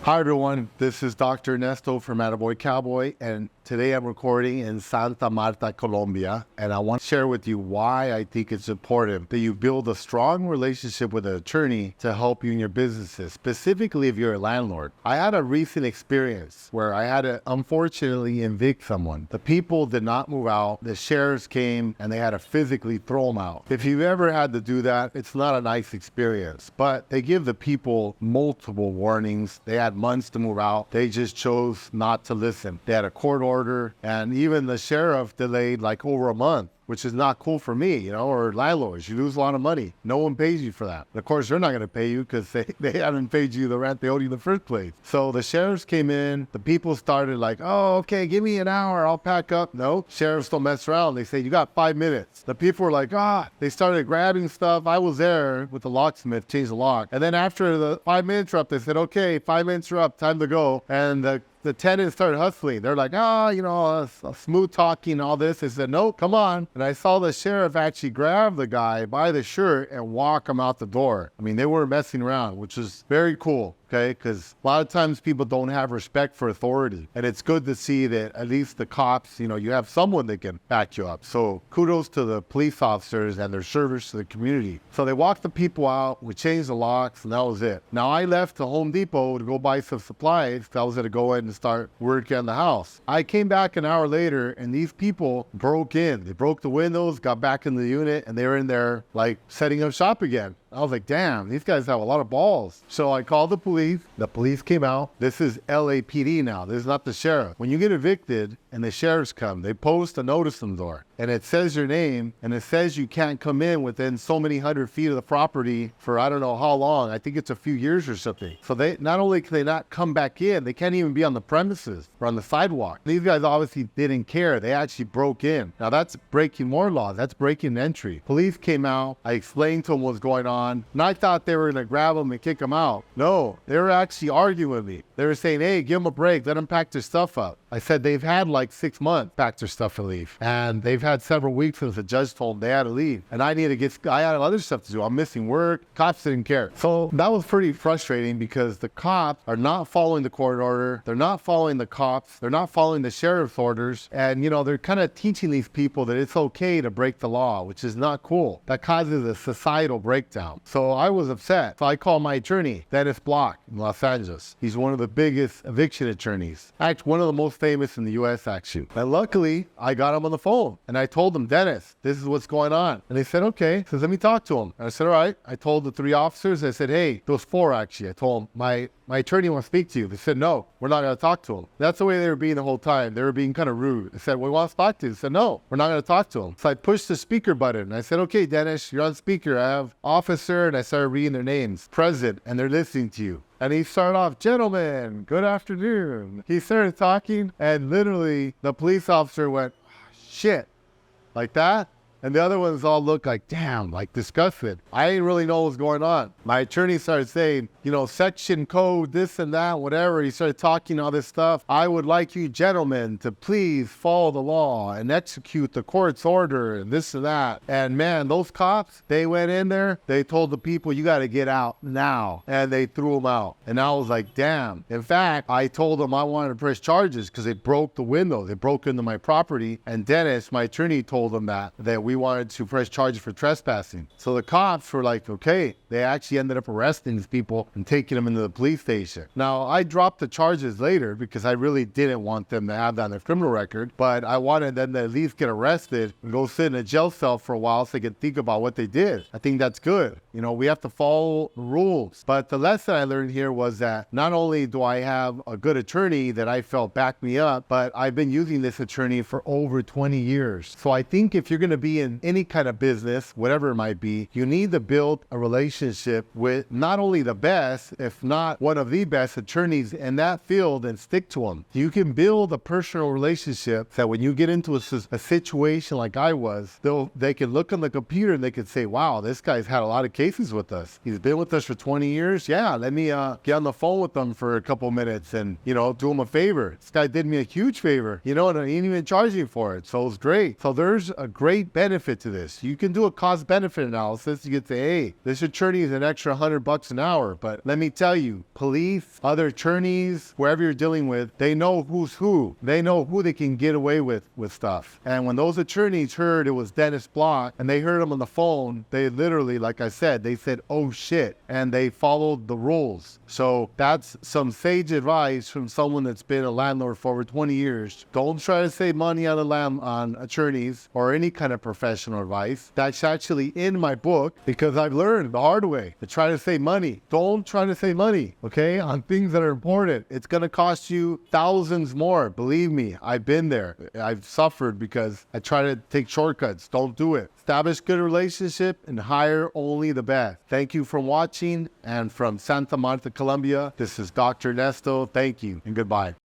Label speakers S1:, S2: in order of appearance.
S1: Hi everyone, this is Dr. Ernesto from Attaboycowboy, and today I'm recording in Santa Marta, Colombia, and I want to share with you why I think it's important that you build a strong relationship with an attorney to help you in your businesses, specifically if you're a landlord. I had a recent experience where I had to unfortunately evict someone. The people did not move out, the sheriffs came and they had to physically throw them out. If you've ever had to do that, it's not a nice experience, but they give the people multiple warnings. They had months to move out. They just chose not to listen. They had a court order, and even the sheriff delayed like over a month, which is not cool for me, or landlords. You lose a lot of money. No one pays you for that. And of course, they're not going to pay you because they haven't paid you the rent they owed you in the first place. So the sheriffs came in. The people started like, oh, okay, give me an hour. I'll pack up. No, sheriffs don't mess around. They say, you got 5 minutes. The people were like, they started grabbing stuff. I was there with the locksmith, changed the lock. And then after the 5 minutes were up, they said, okay, 5 minutes are up, time to go. And the tenants started hustling. They're like, smooth talking, all this. They said, no, come on. And I saw the sheriff actually grab the guy by the shirt and walk him out the door. I mean, they weren't messing around, which is very cool. Okay, because a lot of times people don't have respect for authority. And it's good to see that at least the cops, you have someone that can back you up. So kudos to the police officers and their service to the community. So they walked the people out, we changed the locks, and that was it. Now I left to Home Depot to go buy some supplies. I was going to go in and start working on the house. I came back an hour later and these people broke in. They broke the windows, got back in the unit, and they were in there like setting up shop again. I was like, damn, these guys have a lot of balls. So I called the police. The police came out. This is LAPD now. This is not the sheriff. When you get evicted and the sheriffs come, they post a notice on the door. And it says your name, and it says you can't come in within so many 100 feet of the property for I don't know how long. I think it's a few years or something. So they not only can they not come back in, they can't even be on the premises or on the sidewalk. These guys obviously didn't care. They actually broke in. Now that's breaking more laws. That's breaking entry. Police came out. I explained to them what's going on. And I thought they were going to grab them and kick them out. No, they were actually arguing with me. They were saying, hey, give them a break. Let them pack their stuff up. I said they've had like 6 months pack their stuff and leave. And they've had several weeks since the judge told them they had to leave. And I had other stuff to do. I'm missing work. Cops didn't care. So that was pretty frustrating because the cops are not following the court order. They're not following the cops. They're not following the sheriff's orders. And, they're kind of teaching these people that it's okay to break the law, which is not cool. That causes a societal breakdown. So I was upset. So I called my attorney, Dennis Block in Los Angeles. He's one of the biggest eviction attorneys. Actually, one of the most famous in the U.S. actually. And luckily, I got him on the phone. And I told him, Dennis, this is what's going on. And they said, okay. He says, let me talk to him. And I said, all right. I told the 3 officers, I said, hey, those 4 actually. I told them, my attorney wants to speak to you. They said, no, we're not going to talk to him. That's the way they were being the whole time. They were being kind of rude. I said, we want to talk to you. They said, no, we're not going to talk to him. So I pushed the speaker button. And I said, okay, Dennis, you're on speaker. I have officer, and I started reading their names. President, and they're listening to you. And he started off, gentlemen, good afternoon. He started talking, and literally the police officer went, shit, like that. And the other ones all looked like, damn, like disgusted. I didn't really know what was going on. My attorney started saying, section code, this and that, whatever. He started talking all this stuff. I would like you gentlemen to please follow the law and execute the court's order and this and that. And man, those cops, they went in there. They told the people, you got to get out now. And they threw them out. And I was like, damn. In fact, I told them I wanted to press charges because they broke the window. They broke into my property. And Dennis, my attorney, told them that we wanted to press charges for trespassing. So the cops were like, okay. They actually ended up arresting these people and taking them into the police station. Now, I dropped the charges later because I really didn't want them to have that on their criminal record, but I wanted them to at least get arrested and go sit in a jail cell for a while so they could think about what they did. I think that's good. We have to follow the rules. But the lesson I learned here was that not only do I have a good attorney that I felt backed me up, but I've been using this attorney for over 20 years. So I think if you're going to be in any kind of business, whatever it might be, you need to build a relationship with not only the best, if not one of the best attorneys in that field, and stick to them. You can build a personal relationship that when you get into a situation like I was, they can look on the computer and they can say, wow, this guy's had a lot of cases with us. He's been with us for 20 years. Yeah, let me get on the phone with them for a couple minutes and, do him a favor. This guy did me a huge favor, and I didn't even charge you for it. So it's great. So there's a great benefit benefit to this. You can do a cost-benefit analysis. You could say, hey, this attorney is an extra $100 an hour. But let me tell you, police, other attorneys, wherever you're dealing with, they know who's who. They know who they can get away with stuff. And when those attorneys heard it was Dennis Block and they heard him on the phone, they literally, like I said, they said, oh shit. And they followed the rules. So that's some sage advice from someone that's been a landlord for over 20 years. Don't try to save money on attorneys or any kind of professional advice. That's actually in my book because I've learned the hard way to try to save money. Don't try to save money, okay, on things that are important. It's going to cost you thousands more. Believe me, I've been there. I've suffered because I try to take shortcuts. Don't do it. Establish good relationship and hire only the best. Thank you for watching. And from Santa Marta, Colombia, this is Dr. Ernesto. Thank you and goodbye.